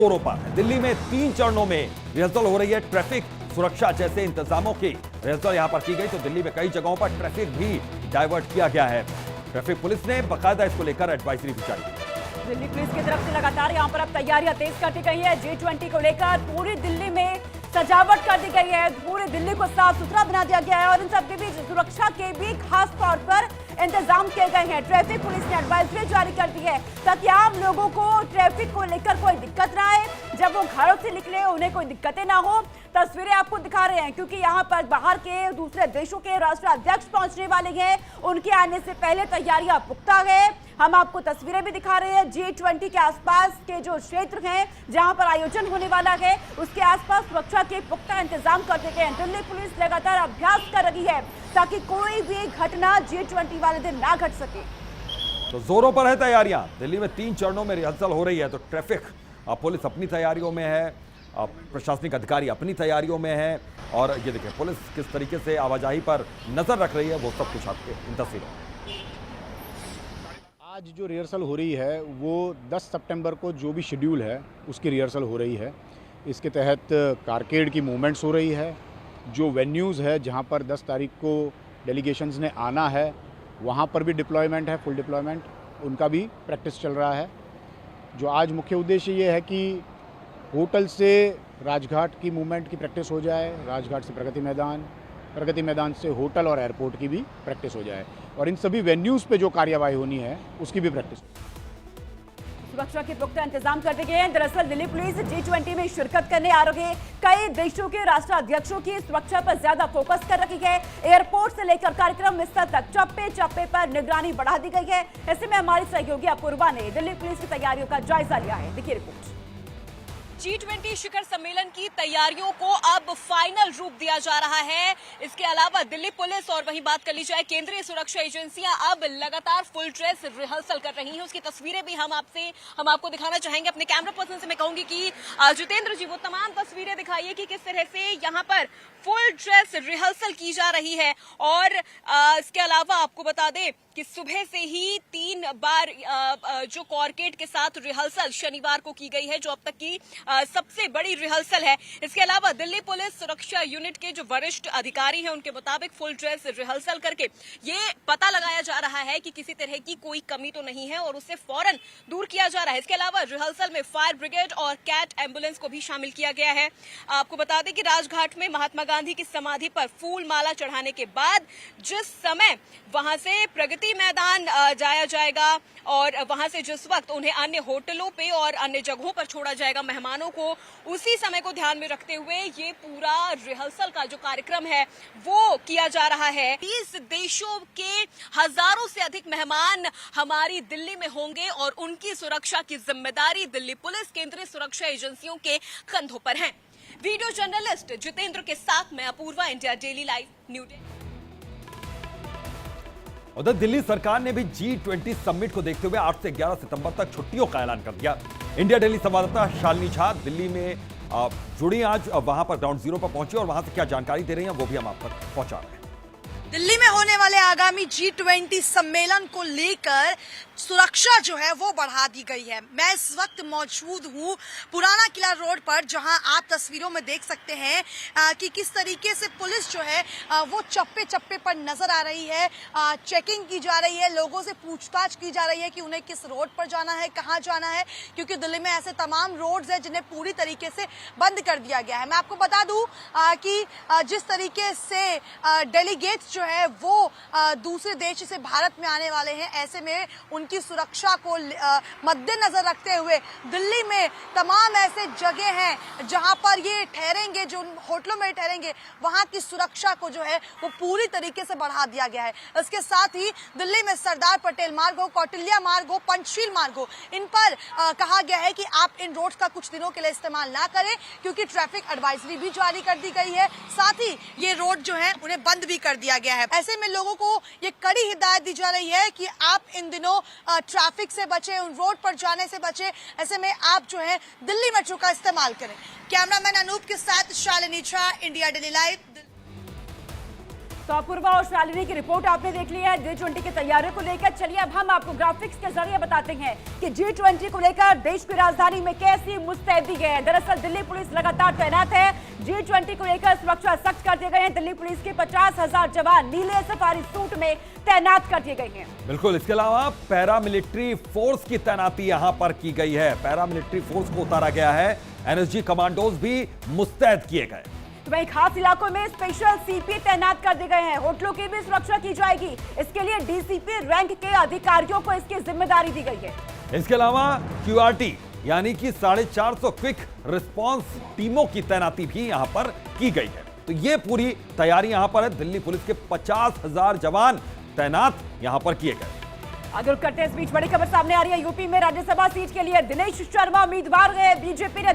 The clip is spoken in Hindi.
जोरों पर है। दिल्ली में 3 चरणों में रिहर्सल हो रही है। ट्रैफिक सुरक्षा जैसे इंतजामों की रिहर्सल यहां पर की गई, तो दिल्ली में कई जगहों पर ट्रैफिक भी डाइवर्ट किया गया है। ट्रैफिक पुलिस ने बाकायदा इसको लेकर एडवाइजरी भी जारी की। दिल्ली पुलिस की तरफ से लगातार यहां पर अब तैयारियां तेज कर दी गई है। G20 को लेकर पूरी दिल्ली में सजावट कर दी गई है। पूरे दिल्ली को साफ सुथरा बना दिया गया है और इन सबके बीच सुरक्षा के भी खास तौर पर इंतजाम किए गए हैं। ट्रैफिक पुलिस ने एडवाइजरी जारी कर दी है ताकि आम लोगों को ट्रैफिक को लेकर कोई दिक्कत ना आए, जब वो घरों से निकले उन्हें कोई दिक्कतें ना हो। तस्वीरें आपको दिखा रहे हैं क्योंकि यहाँ पर बाहर के दूसरे देशों के राष्ट्राध्यक्ष पहुंचने वाले हैं। उनके आने से पहले तैयारियां पुख्ता है। हम आपको तस्वीरें भी दिखा रहे हैं। G20 के आसपास के जो क्षेत्र हैं जहां पर आयोजन होने वाला है, उसके आसपास सुरक्षा के पुख्ता इंतजाम कर दिए गए हैं। दिल्ली पुलिस लगातार अभ्यास कर रही है ताकि कोई भी घटना G20 वाले दिन ना घट सके। तो जोरों पर है तैयारियां। दिल्ली में 3 चरणों में रिहर्सल हो रही है, तो ट्रैफिक पुलिस अपनी तैयारियों में है, प्रशासनिक अधिकारी अपनी तैयारियों में है। और ये देखिए पुलिस किस तरीके से आवाजाही पर नजर रख रही है, वो सब कुछ आपके इन तस्वीरों में। आज जो रिहर्सल हो रही है वो 10 सितंबर को जो भी शेड्यूल है उसकी रिहर्सल हो रही है। इसके तहत कारकेड की मूवमेंट्स हो रही है। जो वेन्यूज़ है जहां पर 10 तारीख को डेलीगेशंस ने आना है वहां पर भी डिप्लॉयमेंट है, फुल डिप्लॉयमेंट, उनका भी प्रैक्टिस चल रहा है। जो आज मुख्य उद्देश्य ये है कि होटल से राजघाट की मूवमेंट की प्रैक्टिस हो जाए, राजघाट से प्रगति मैदान से होटल और एयरपोर्ट की भी प्रैक्टिस हो जाए, और इन सभी वेन्यूज़ पे जो कार्यवाही होनी है उसकी भी प्रैक्टिस। सुरक्षा के पुख्ता इंतजाम कर दिए गए हैं। दरअसल दिल्ली पुलिस G20 में शिरकत करने आ रहे कई देशों के राष्ट्राध्यक्षों की सुरक्षा पर ज्यादा फोकस कर रखी है। एयरपोर्ट से लेकर कार्यक्रम स्थल तक चप्पे चप्पे पर निगरानी बढ़ा दी गई है। ऐसे में हमारी सहयोगी अपूर्वा ने दिल्ली पुलिस की तैयारियों का जायजा लिया है। देखिए रिपोर्ट। G20 शिखर सम्मेलन की तैयारियों को अब फाइनल रूप दिया जा रहा है। इसके अलावा दिल्ली पुलिस और वहीं बात कर ली जाए केंद्रीय सुरक्षा एजेंसियां अब लगातार फुल ड्रेस रिहर्सल कर रही हैं। उसकी तस्वीरें भी हम आपको दिखाना चाहेंगे। अपने कैमरा पर्सन से मैं कहूंगी कि जितेंद्र जी वो तमाम तस्वीरें दिखाइए कि किस तरह से यहाँ पर फुल ड्रेस रिहर्सल की जा रही है। और इसके अलावा आपको बता दें कि सुबह से ही 3 बार जो कॉर्केट के साथ रिहर्सल शनिवार को की गई है, जो अब तक की सबसे बड़ी रिहर्सल है। इसके अलावा दिल्ली पुलिस सुरक्षा यूनिट के जो वरिष्ठ अधिकारी हैं उनके मुताबिक फुल ड्रेस रिहर्सल करके ये पता लगाया जा रहा है कि किसी तरह की कोई कमी तो नहीं है और उससे फौरन दूर किया जा रहा है। इसके अलावा रिहर्सल में फायर ब्रिगेड और कैट एम्बुलेंस को भी शामिल किया गया है। आपको बता दें कि राजघाट में महात्मा गांधी की समाधि पर फूल माला चढ़ाने के बाद जिस समय वहां से प्रगति मैदान जाया जाएगा और वहां से जिस वक्त उन्हें अन्य होटलों पे और अन्य जगहों पर छोड़ा जाएगा मेहमानों को, उसी समय को ध्यान में रखते हुए ये पूरा रिहर्सल का जो कार्यक्रम है वो किया जा रहा है। 20 देशों के हजारों से अधिक मेहमान हमारी दिल्ली में होंगे और उनकी सुरक्षा की जिम्मेदारी दिल्ली पुलिस केंद्रीय सुरक्षा एजेंसियों के कंधों पर है। वीडियो जर्नलिस्ट जितेंद्र के साथ मैं Apoorva, India Daily Live, New Delhi. उधर दिल्ली सरकार ने भी G20 समिट को देखते हुए 8 से 11 सितंबर तक छुट्टियों का ऐलान कर दिया। इंडिया डेली संवाददाता शालिनी झा दिल्ली में जुड़ी, आज वहां पर ग्राउंड जीरो पर पहुंची और वहां से क्या जानकारी दे रही हैं वो भी हम आप तक पहुंचा रहे हैं। दिल्ली में होने वाले आगामी G20 सम्मेलन को लेकर सुरक्षा जो है वो बढ़ा दी गई है। मैं इस वक्त मौजूद हूँ पुराना किला रोड पर, जहां आप तस्वीरों में देख सकते हैं कि किस तरीके से पुलिस जो है वो चप्पे चप्पे पर नजर आ रही है। चेकिंग की जा रही है, लोगों से पूछताछ की जा रही है कि उन्हें किस रोड पर जाना है, कहाँ जाना है, क्योंकि दिल्ली में ऐसे तमाम रोड्स हैं जिन्हें पूरी तरीके से बंद कर दिया गया है। मैं आपको बता दूं कि जिस तरीके से डेलीगेट्स जो है वो दूसरे देश से भारत में आने वाले हैं, ऐसे में उनकी सुरक्षा को मद्देनजर रखते हुए दिल्ली में तमाम ऐसे जगह हैं जहां पर ये ठहरेंगे, जो होटलों में ठहरेंगे, वहां की सुरक्षा को जो है वो पूरी तरीके से बढ़ा दिया गया है। इसके साथ ही दिल्ली में सरदार पटेल मार्ग हो, कौटिल्य मार्ग हो, पंचशील मार्ग हो, इन पर कहा गया है कि आप इन रोड्स का कुछ दिनों के लिए इस्तेमाल ना करें, क्योंकि ट्रैफिक एडवाइजरी भी जारी कर दी गई है। साथ ही ये रोड जो है उन्हें बंद भी कर दिया गया है। ऐसे में लोगों को ये कड़ी हिदायत दी जा रही है कि आप इन दिनों ट्रैफिक से बचे, उन रोड पर जाने से बचे। ऐसे में आप जो है दिल्ली मेट्रो का इस्तेमाल करें। कैमरामैन अनूप के साथ Shalini Jha, India Daily live. तो अपूर्वा और शालिनी की रिपोर्ट आपने देख ली है G20 की तैयारियों को लेकर। चलिए अब हम आपको ग्राफिक्स के जरिए बताते हैं कि G20 को लेकर देश की राजधानी में कैसी मुस्तैदी है। दरअसल दिल्ली पुलिस लगातार तैनात है। G20 को लेकर सुरक्षा सख्त कर दिए गए हैं। दिल्ली पुलिस के 50,000 जवान नीले सफारी सूट में तैनात कर दिए गए हैं। बिल्कुल, इसके अलावा पैरामिलिट्री फोर्स की तैनाती यहां पर की गई है। पैरामिलिट्री फोर्स को उतारा गया है। एनएसजी कमांडोज भी मुस्तैद किए गए। तो वहीं खास इलाकों में स्पेशल सीपी तैनात कर दिए गए हैं। होटलों की भी सुरक्षा की जाएगी। इसके लिए डीसीपी रैंक के अधिकारियों को इसकी जिम्मेदारी दी गई है। इसके अलावा क्यूआरटी यानी कि 450 क्विक रिस्पांस टीमों की तैनाती भी यहां पर की गई है। तो ये पूरी तैयारी यहां पर है। दिल्ली पुलिस के 50,000 जवान तैनात यहां पर किए गए। आगे करते हैं, इस बीच बड़ी खबर सामने आ रही है। यूपी में राज्यसभा सीट के लिए दिनेश शर्मा उम्मीदवार है। बीजेपी ने